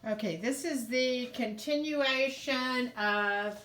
Okay, this is the continuation of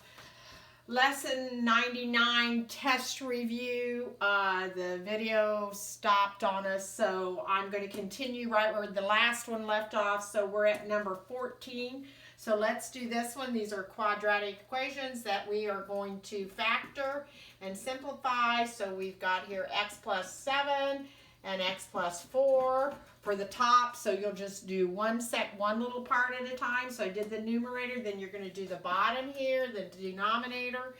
Lesson 99 test review. The video stopped on us, so I'm going to continue right where the last one left off. So we're at number 14. So let's do this one. These are quadratic equations that we are going to factor and simplify. So we've got here x plus 7 and x plus 4 for the top. So you'll just do one little part at a time. So I did the numerator, then you're going to do the bottom here, the denominator.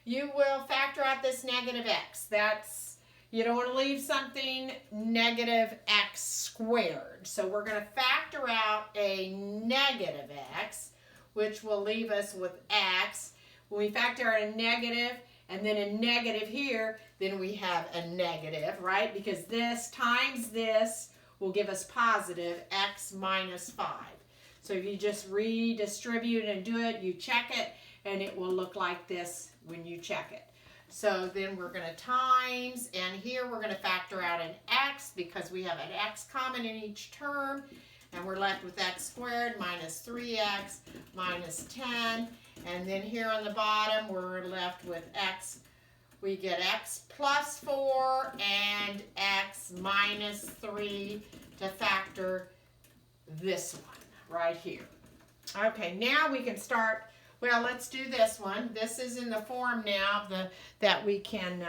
You will factor out this negative x. You don't want to leave something negative x squared. So we're going to factor out a negative x, which will leave us with x. When we factor out a negative, and then a negative here, then we have a negative, right? Because this times this will give us positive x minus 5. So if you just redistribute and do it, you check it, and it will look like this when you check it. So then we're going to times, and here we're going to factor out an x because we have an x common in each term, and we're left with x squared minus 3x minus 10. And then here on the bottom, we're left with x. We get x plus 4 and x minus 3 to factor this one right here. Okay, now we can start. Well, let's do this one. This is in the form now that we can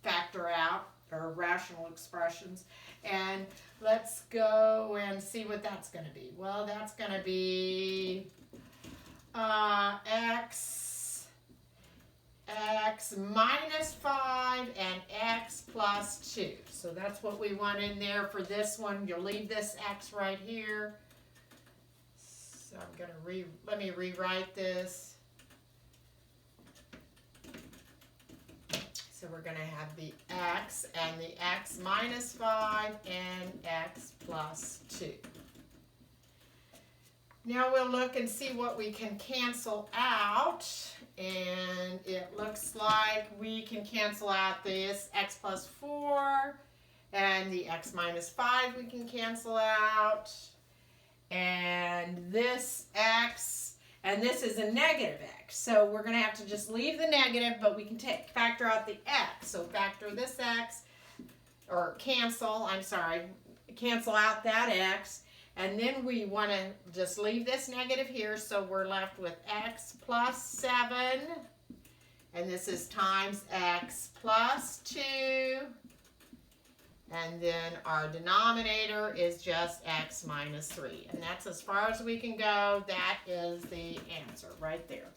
factor out, or rational expressions. And let's go and see what that's going to be. Well, that's going to be x minus 5 and x plus 2. So that's what we want in there for this one. You'll leave this x right here. So I'm going to let me rewrite this. So we're going to have the x and the x minus 5 and x plus 2. Now we'll look and see what we can cancel out. And it looks like we can cancel out this x plus 4 and the x minus 5 we can cancel out. And this x, and this is a negative x. So we're going to have to just leave the negative, but we can factor out the x. So factor this x, or cancel out that x. And then we want to just leave this negative here, so we're left with x plus 7, and this is times x plus 2, and then our denominator is just x minus 3. And that's as far as we can go. That is the answer right there.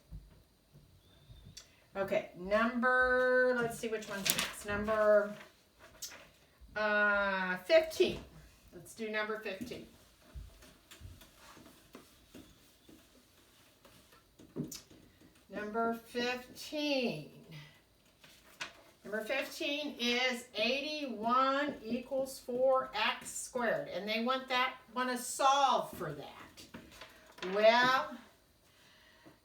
Okay, let's see which one's next. Number 15. Let's do number 15. Number 15. Number 15 is 81 equals 4x squared. And they want to solve for that. Well,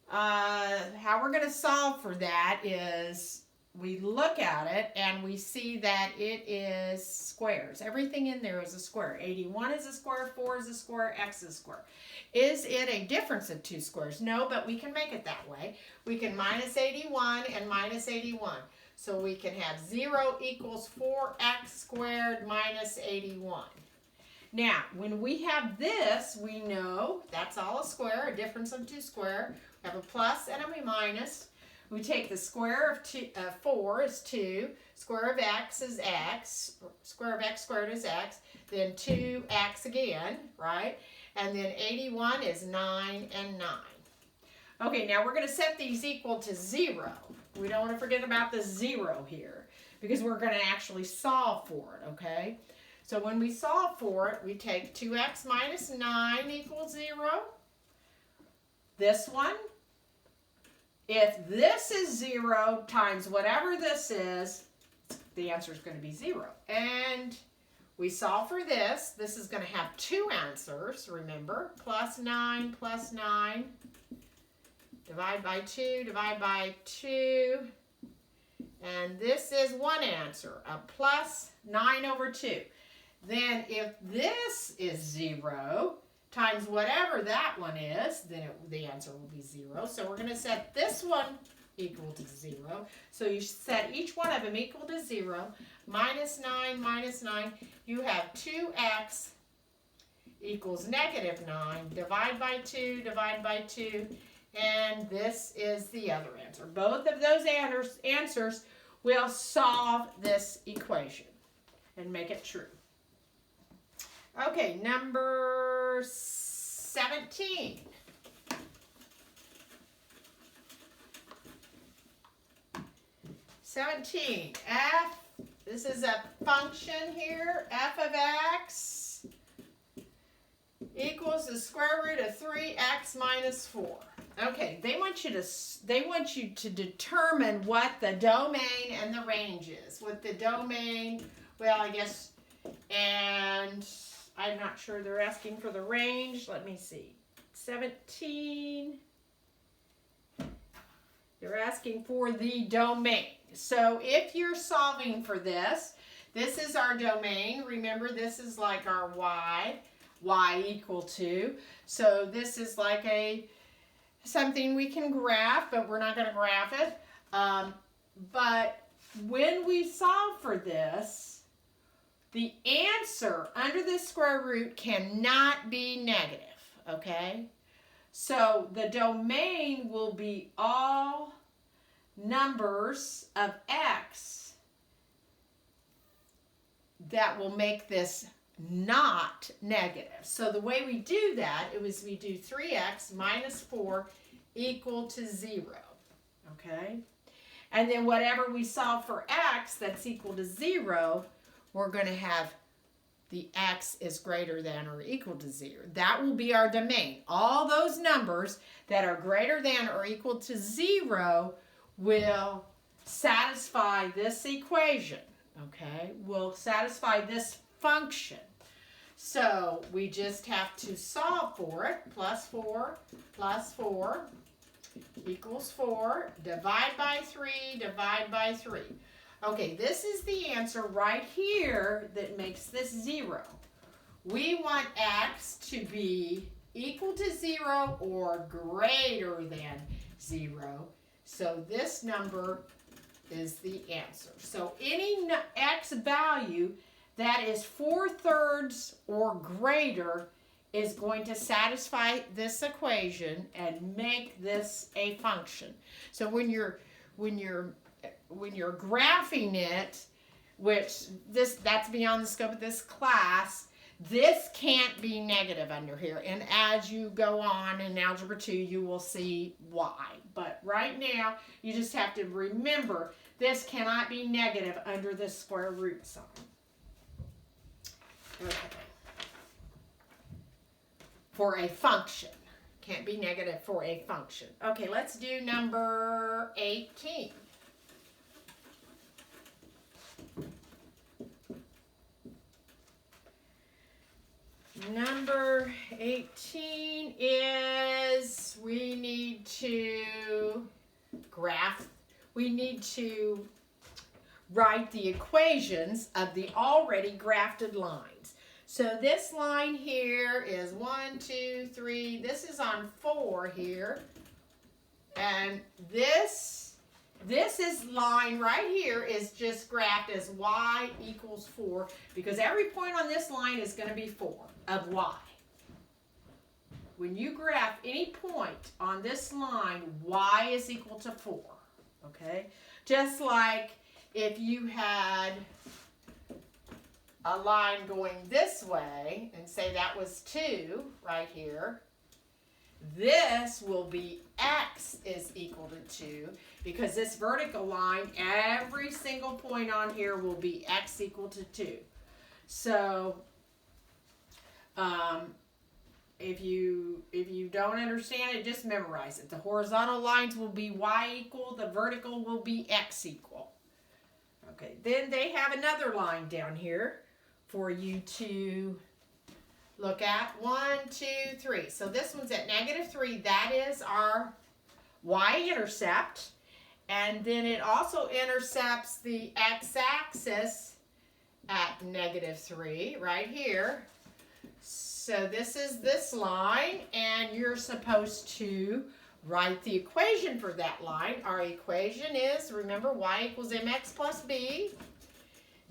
how we're going to solve for that is we look at it and we see that it is squares. Everything in there is a square. 81 is a square, 4 is a square, x is a square. Is it a difference of two squares? No, but we can make it that way. We can minus 81 and minus 81. So we can have 0 equals 4x squared minus 81. Now, when we have this, we know that's all a square, a difference of two square. We have a plus and a minus. We take the square of 4 is 2, square of x is x, square of x squared is x, then 2x again, right? And then 81 is 9 and 9. Okay, now we're going to set these equal to 0. We don't want to forget about the 0 here, because we're going to actually solve for it, okay? So when we solve for it, we take 2x minus 9 equals 0. This one, if this is 0 times whatever this is, the answer is going to be 0. And we solve for this. This is going to have two answers, remember. Plus 9, divide by 2, divide by 2. And this is one answer, a plus 9 over 2. Then if this is 0 times whatever that one is, then the answer will be 0. So we're going to set this one equal to 0. So you set each one of them equal to 0. Minus 9, minus 9. You have 2x equals negative 9. Divide by 2, divide by 2. And this is the other answer. Both of those answers will solve this equation and make it true. Okay, number 17. F, this is a function here, f of x equals the square root of 3x minus 4. Okay, they want you to determine what the domain and the range is. What the domain, well, I guess, and I'm not sure they're asking for the range. Let me see. 17. They're asking for the domain. So if you're solving for this, this is our domain. Remember, this is like our y equal to. So this is like something we can graph, but we're not going to graph it. But when we solve for this, the answer under the square root cannot be negative, okay? So the domain will be all numbers of x that will make this not negative. So the way we do that is we do 3x minus 4 equal to 0, okay? And then whatever we solve for x that's equal to 0, we're going to have the x is greater than or equal to 0. That will be our domain. All those numbers that are greater than or equal to 0 will satisfy this equation, okay? Will satisfy this function. So we just have to solve for it. Plus 4 equals 4. Divide by 3, divide by 3. Okay, this is the answer right here that makes this 0. We want x to be equal to 0 or greater than 0. So this number is the answer. So any x value that is 4/3 or greater is going to satisfy this equation and make this a function. So when you're graphing it, which that's beyond the scope of this class, this can't be negative under here. And as you go on in Algebra 2, you will see why. But right now, you just have to remember this cannot be negative under the square root sign. Okay. For a function. Can't be negative for a function. Okay, let's do number 18. Number 18 is we need to write the equations of the already graphed lines. So this line here is 1, 2, 3. This is on 4 here. And this line right here is just graphed as y equals 4 because every point on this line is going to be 4 of y. When you graph any point on this line, y is equal to 4. Okay? Just like if you had a line going this way and say that was 2 right here, this will be x is equal to 2 because this vertical line, every single point on here will be x equal to 2. So if you don't understand it, just memorize it. The horizontal lines will be y equal, the vertical will be x equal. Okay, then they have another line down here for you to look at. 1, 2, 3. So this one's at -3. That is our y-intercept. And then it also intercepts the x-axis at -3 right here. So this is this line, and you're supposed to write the equation for that line. Our equation is, remember, y equals mx plus b.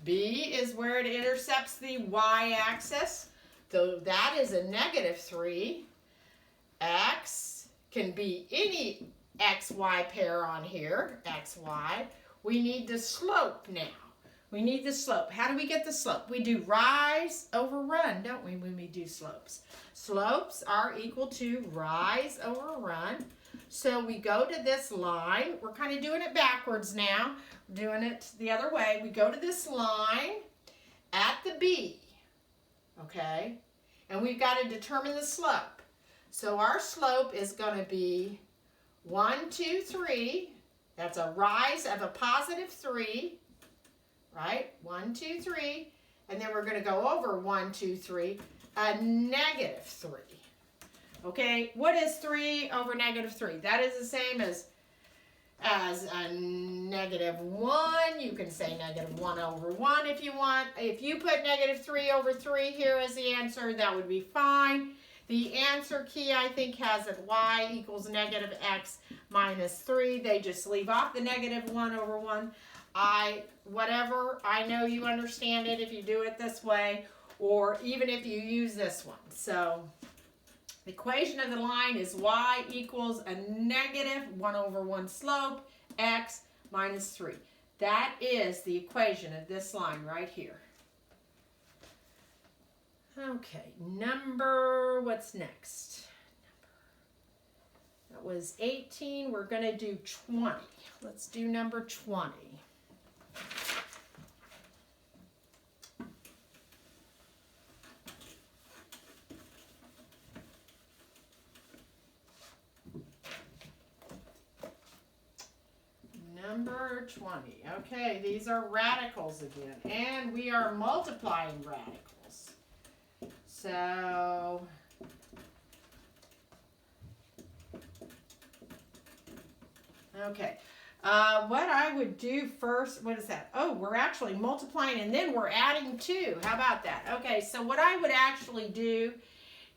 B is where it intercepts the y-axis. So that is a -3. X can be any xy pair on here, xy. We need the slope now. We need the slope. How do we get the slope? We do rise over run, don't we, when we do slopes? Slopes are equal to rise over run. So we go to this line. We're kind of doing it backwards now. We're doing it the other way. We go to this line at the B, okay? And we've got to determine the slope. So our slope is going to be 1, 2, 3. That's a rise of a +3. Right? 1, 2, 3. And then we're going to go over 1, 2, 3, a -3. Okay, what is 3 over -3? That is the same as a -1. You can say -1 over 1 if you want. If you put -3 over 3 here as the answer, that would be fine. The answer key, I think, has it y equals -x minus 3. They just leave off the -1 over 1. Whatever, I know you understand it if you do it this way, or even if you use this one. So the equation of the line is y equals a -1 over 1 slope, x minus 3. That is the equation of this line right here. Okay, what's next? That was 18. We're going to do 20. Let's do number 20. Number 20. Okay, these are radicals again, and we are multiplying radicals. So, okay. What I would do first, what is that? Oh, we're actually multiplying and then we're adding 2. How about that? Okay, so what I would actually do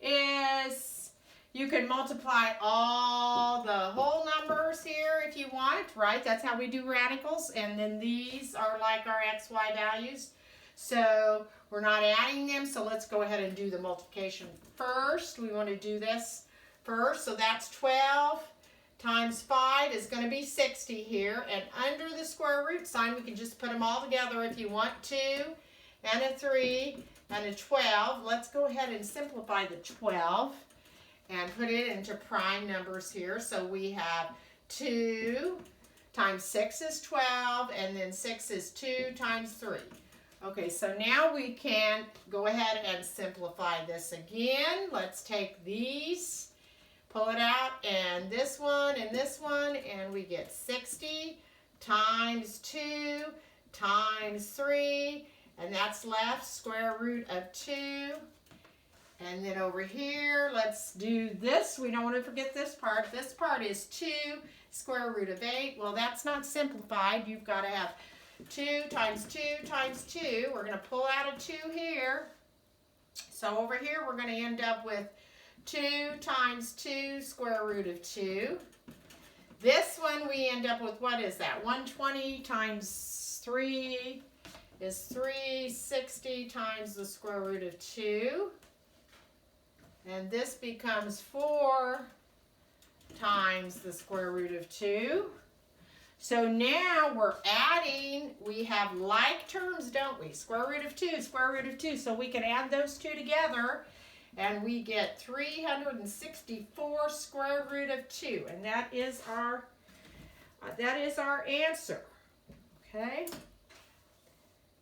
is you can multiply all the whole numbers here if you want, right? That's how we do radicals. And then these are like our xy values. So we're not adding them, so let's go ahead and do the multiplication first. We want to do this first. So that's 12 times 5 is going to be 60 here. And under the square root sign, we can just put them all together if you want. 2 and a 3 and a 12. Let's go ahead and simplify the 12 and put it into prime numbers here. So we have 2 times 6 is 12, and then 6 is 2 times 3. Okay, so now we can go ahead and simplify this again. Let's take these, pull it out, and this one, and we get 60 times 2 times 3, and that's left square root of 2. And then over here, let's do this. We don't want to forget this part. This part is 2 square root of 8. Well, that's not simplified. You've got to have 2 times 2 times 2. We're going to pull out a 2 here. So over here, we're going to end up with 2 times 2 square root of 2. This one, we end up with, what is that? 120 times 3 is 360 times the square root of 2. And this becomes 4 times the square root of 2. So now we're adding, we have like terms, don't we? Square root of 2, square root of 2. So we can add those two together, and we get 364 square root of 2. And that is our answer. Okay?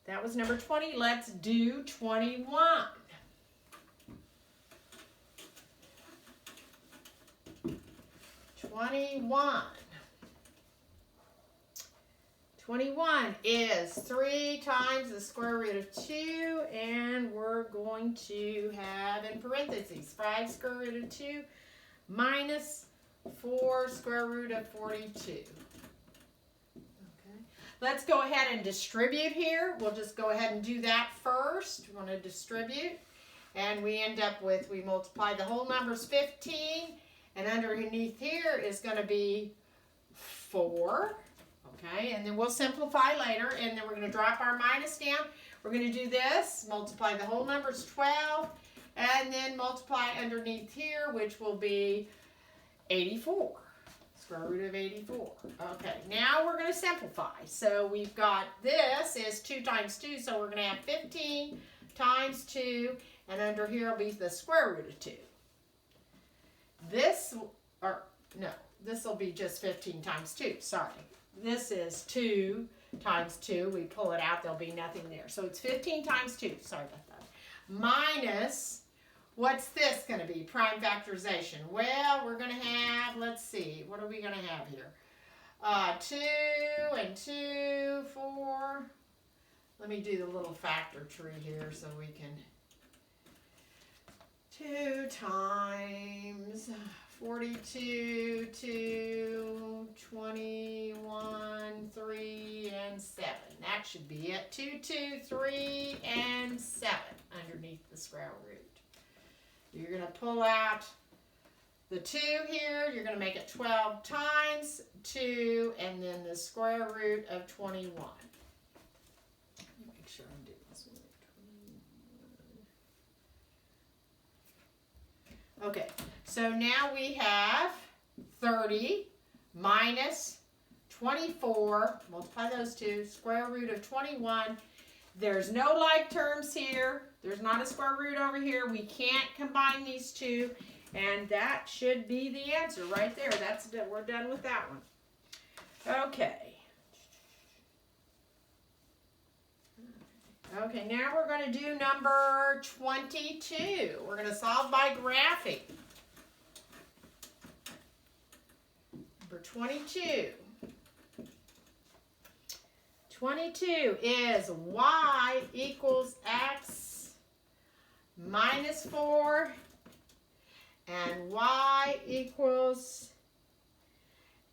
That was number 20. Let's do 21. 21 is 3 times the square root of 2, and we're going to have in parentheses 5 square root of 2 minus 4 square root of 42. Okay. Let's go ahead and distribute here. We'll just go ahead and do that first. We want to distribute. And we end up with, we multiply the whole numbers 15, and underneath here is going to be 4. Okay, and then we'll simplify later, and then we're going to drop our minus down. We're going to do this, multiply the whole numbers 12, and then multiply underneath here, which will be 84. Square root of 84. Okay, now we're going to simplify. So we've got this is 2 times 2, so we're going to have 15 times 2, and under here will be the square root of 2. This will be just 15 times 2, sorry. This is 2 times 2. We pull it out, there'll be nothing there. So it's 15 times 2, sorry about that. Minus, what's this going to be? Prime factorization. Well, we're going to have, let's see, what are we going to have here? 2 and 2, 4. Let me do the little factor tree here so we can. 2 times 42, 2, 21, 3, and 7. That should be it. 2, 2, 3, and 7 underneath the square root. You're going to pull out the 2 here. You're going to make it 12 times 2, and then the square root of 21. Let me make sure I'm doing this one. 21. Okay, so now we have 30 minus 24, multiply those two, square root of 21. There's no like terms here. There's not a square root over here. We can't combine these two, and that should be the answer right there. We're done with that one. Okay. Okay, now we're going to do number 22. We're going to solve by graphing. Number 22. 22 is y equals x minus 4 and y equals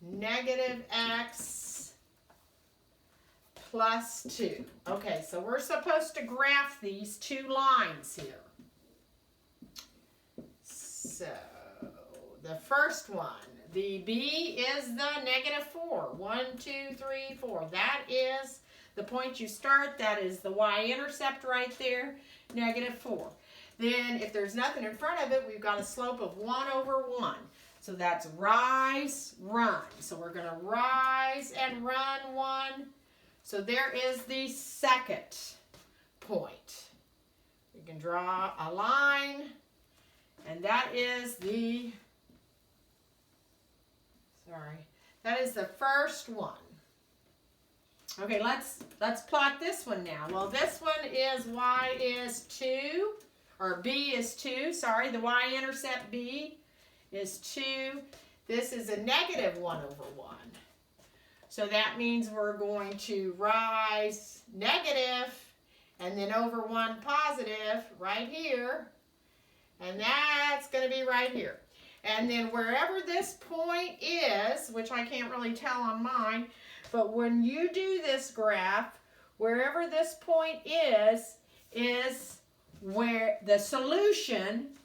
negative x plus 2. Okay, so we're supposed to graph these two lines here. So the first one, the b is the negative 4. 1, 2, 3, 4. That is the point you start. That is the y-intercept right there, negative 4. Then if there's nothing in front of it, we've got a slope of 1 over 1. So that's rise, run. So we're going to rise and run 1. So there is the second point. We can draw a line, and that is the, that is the first one. Okay, let's plot this one now. Well, this one is y is 2, or b is 2, sorry, the y-intercept b is 2. This is a negative 1 over 1. So that means we're going to rise negative and then over 1 positive right here. And that's going to be right here. And then wherever this point is, which I can't really tell on mine, but when you do this graph, wherever this point is where the solution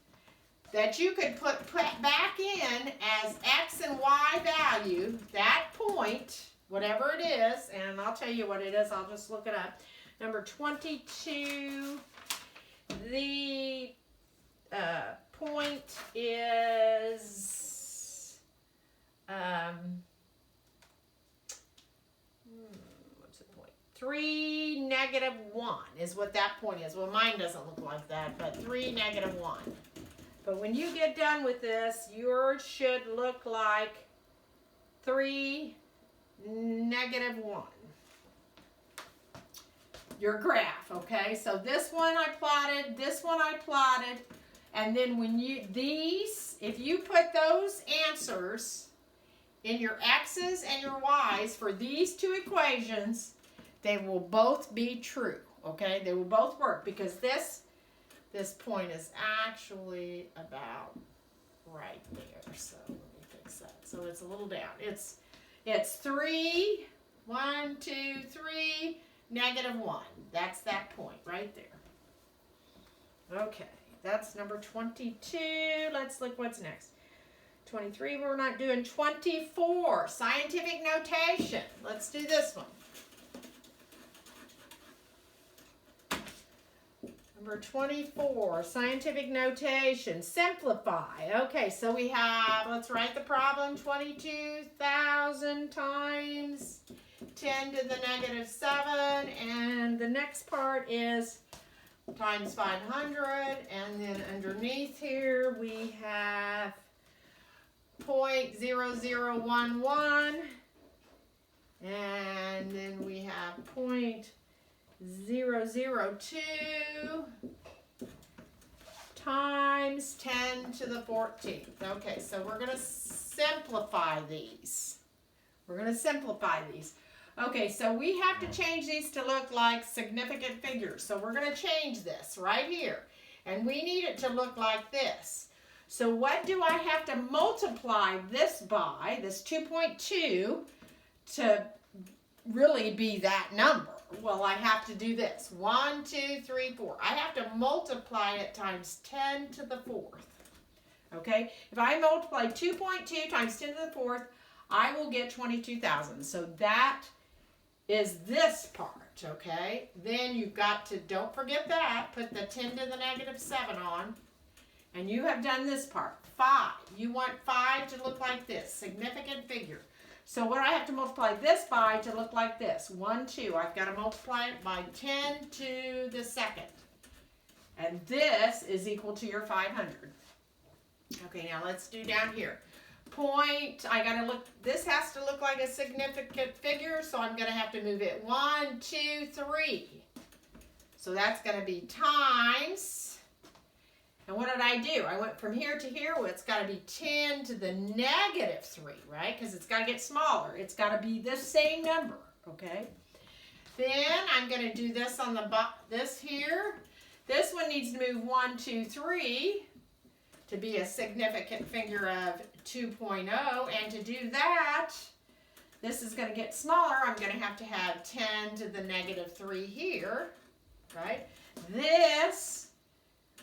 that you could put back in as x and y value, that point, whatever it is, and I'll tell you what it is, I'll just look it up. Number 22, the point is, what's the point? 3, negative 1 is what that point is. Well, mine doesn't look like that, but 3, negative 1. But when you get done with this, yours should look like 3, negative 1. Your graph, okay? So this one I plotted, this one I plotted, and then when you, if you put those answers in your x's and your y's for these two equations, they will both be true, okay? They will both work because this point is actually about right there. So let me fix that. So it's a little down. It's 3, 1, 2, 3, negative 1. That's that point right there. Okay. That's number 22. Let's look what's next. 23, we're not doing 24. Scientific notation. Let's do this one. Number 24, scientific notation, simplify. Okay, so we have, let's write the problem, 22,000 times 10 to the negative 7, and the next part is times 500, and then underneath here we have 0.0011, and then we have 0.002 times 10 to the 14th. Okay, so we're going to simplify these. Okay, so we have to change these to look like significant figures. So we're going to change this right here. And we need it to look like this. So what do I have to multiply this by, this 2.2, to really be that number? Well, I have to do this. 1, 2, 3, 4. I have to multiply it times 10 to the 4th. Okay? If I multiply 2.2 times 10 to the 4th, I will get 22,000. So that is this part, okay? Then you've got to, don't forget that, put the 10 to the negative 7 on. And you have done this part. 5. You want 5 to look like this, significant figure. So what I have to multiply this by to look like this, 1, 2. I've got to multiply it by 10 to the 2nd. And this is equal to your 500. Okay, now let's do down here. Point, I got to look, this has to look like a significant figure, so I'm going to have to move it 1, 2, 3. So that's going to be times. And what did I do? I went from here to here. Well, it's got to be 10 to the negative 3, right? Because it's got to get smaller. It's got to be this same number, okay? Then I'm going to do this on the this here. This one needs to move 1, 2, 3 to be a significant figure of 2.0. And to do that, this is going to get smaller. I'm going to have 10 to the negative 3 here, right? This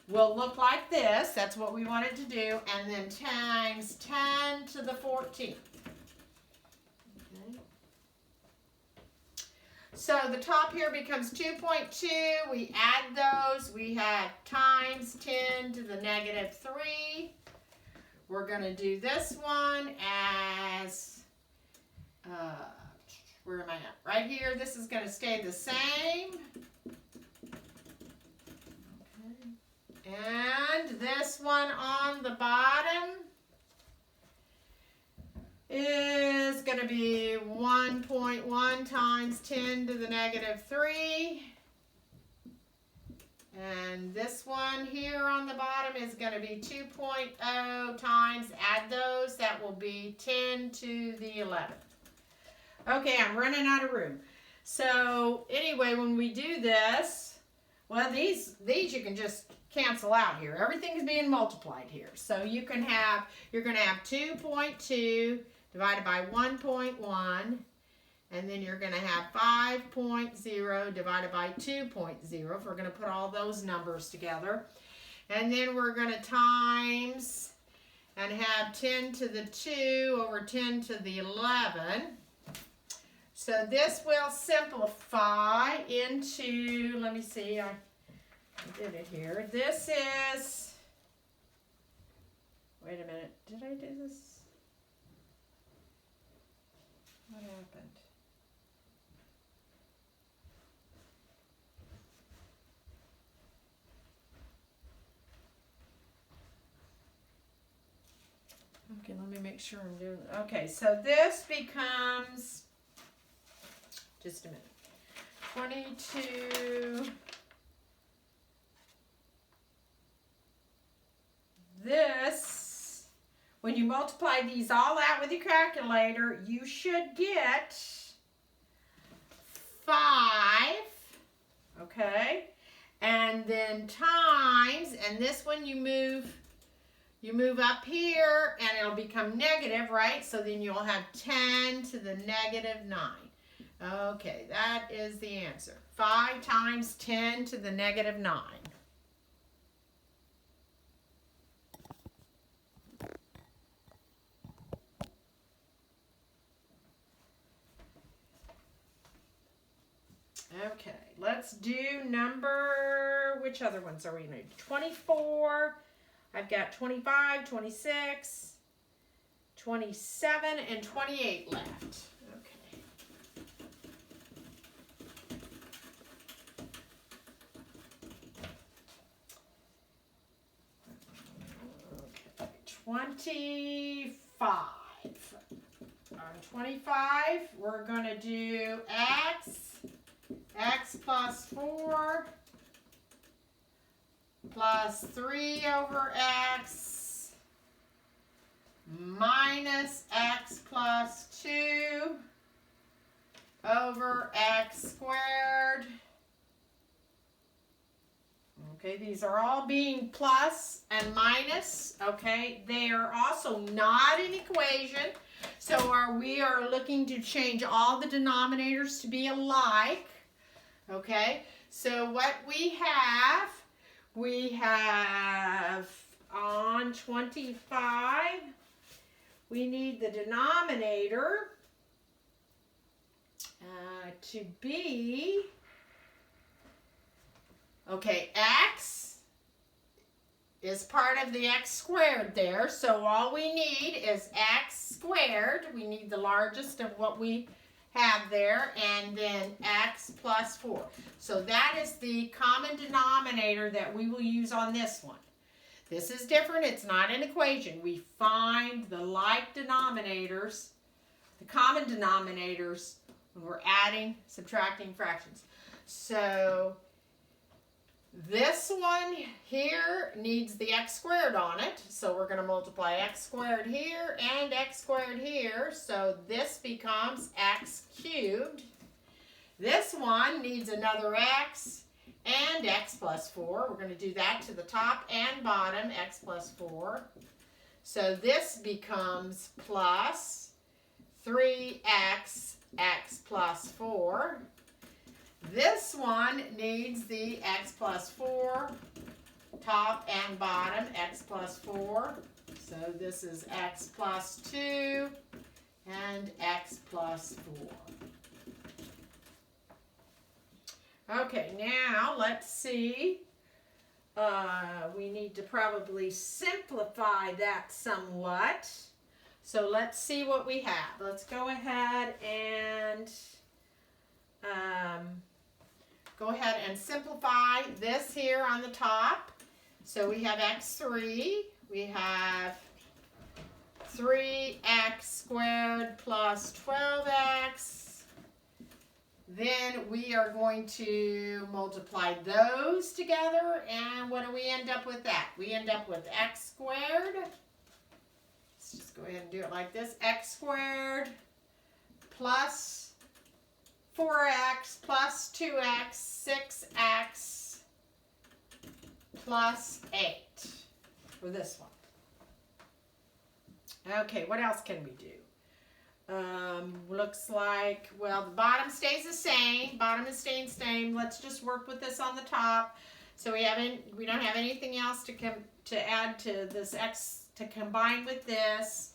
will look like this. That's what we wanted to do. And then times 10 to the 14th. Okay. So the top here becomes 2.2. We add those. We have times 10 to the negative 3. We're going to do this one as, where am I at? Right here. This is going to stay the same. And this one on the bottom is going to be 1.1 times 10 to the negative 3. And this one here on the bottom is going to be 2.0 times, add those, that will be 10 to the 11th. Okay, I'm running out of room. So anyway, when we do this, well, these you can just cancel out here. Everything is being multiplied here. So you can have, you're going to have 2.2 divided by 1.1, and then you're going to have 5.0 divided by 2.0, if we're going to put all those numbers together. And then we're going to times and have 10 to the 2 over 10 to the 11. So this will simplify into, let me see, I did it here. This is, wait a minute, did I do this? What happened? Okay, let me make sure I'm doing, okay, so this becomes, just a minute, 22, this, when you multiply these all out with your calculator, you should get 5, okay, and then times, and this one you move up here, and it'll become negative, right? So then you'll have 10 to the negative 9. Okay, that is the answer. 5 times 10 to the negative 9. Okay, let's do number, which other ones are we going to do? 24. I've got 25, 26, 27, and 28 left. Okay. Okay, 25. On 25, we're going to do x plus 4 plus 3 over x minus x plus 2 over x squared. Okay, these are all being plus and minus. Okay, they are also not an equation. So we are looking to change all the denominators to be alike. Okay, so what we have on 25, we need the denominator to be, okay, x is part of the x squared there, so all we need is x squared. We need the largest of what we have there, and then x plus 4. So that is the common denominator that we will use on this one. This is different. It's not an equation. We find the like denominators, the common denominators, when we're adding, subtracting fractions. So this one here needs the x squared on it, so we're going to multiply x squared here and x squared here, so this becomes x cubed. This one needs another x and x plus 4. We're going to do that to the top and bottom, x plus 4. So this becomes plus 3x, x plus 4. This one needs the x plus 4, top and bottom, x plus 4. So this is x plus 2 and x plus 4. Okay, now let's see. We need to probably simplify that somewhat. So let's see what we have. Let's go ahead and simplify this here on the top. So we have x3, we have 3x squared plus 12x. Then we are going to multiply those together, and what do we end up with that? We end up with x squared. Let's just go ahead and do it like this. X squared plus 4x plus 2x, 6x plus 8 for this one. Okay, what else can we do? Looks like, well, the bottom stays the same. Bottom is staying the same. Let's just work with this on the top. So we don't have anything else to add to this x to combine with this.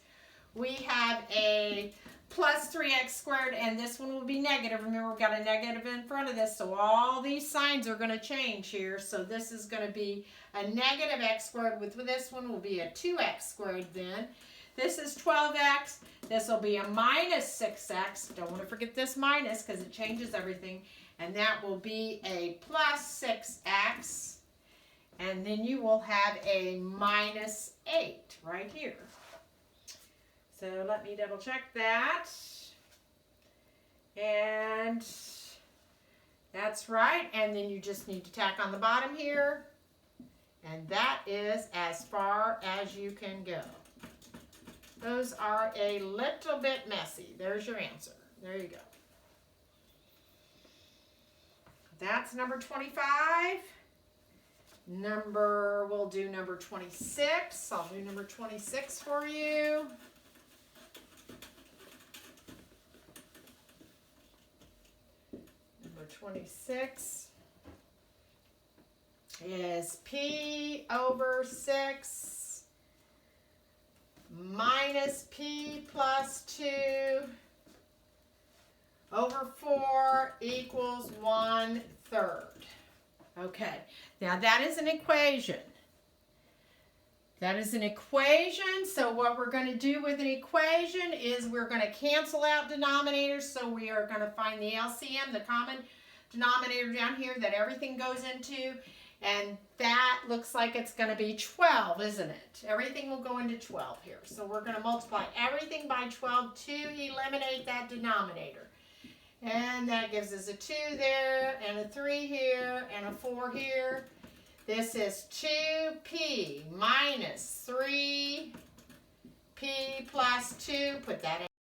We have a plus 3x squared, and this one will be negative. Remember, we've got a negative in front of this, so all these signs are going to change here. So this is going to be a negative x squared. With this one will be a 2x squared then. This is 12x. This will be a minus 6x. Don't want to forget this minus because it changes everything. And that will be a plus 6x. And then you will have a minus 8 right here. So let me double check that. And that's right. And then you just need to tack on the bottom here. And that is as far as you can go. Those are a little bit messy. There's your answer. There you go. That's number 25. We'll do number 26. I'll do number 26 for you. Number 26 is p over 6 minus p plus 2 over 4 equals 1/3. Okay, now that is an equation. That is an equation, so what we're going to do with an equation is we're going to cancel out denominators, so we are going to find the LCM, the common denominator down here that everything goes into, and that looks like it's going to be 12, isn't it? Everything will go into 12 here, so we're going to multiply everything by 12 to eliminate that denominator. And that gives us a 2 there, and a 3 here, and a 4 here. This is 2p minus 3p plus 2. Put that in.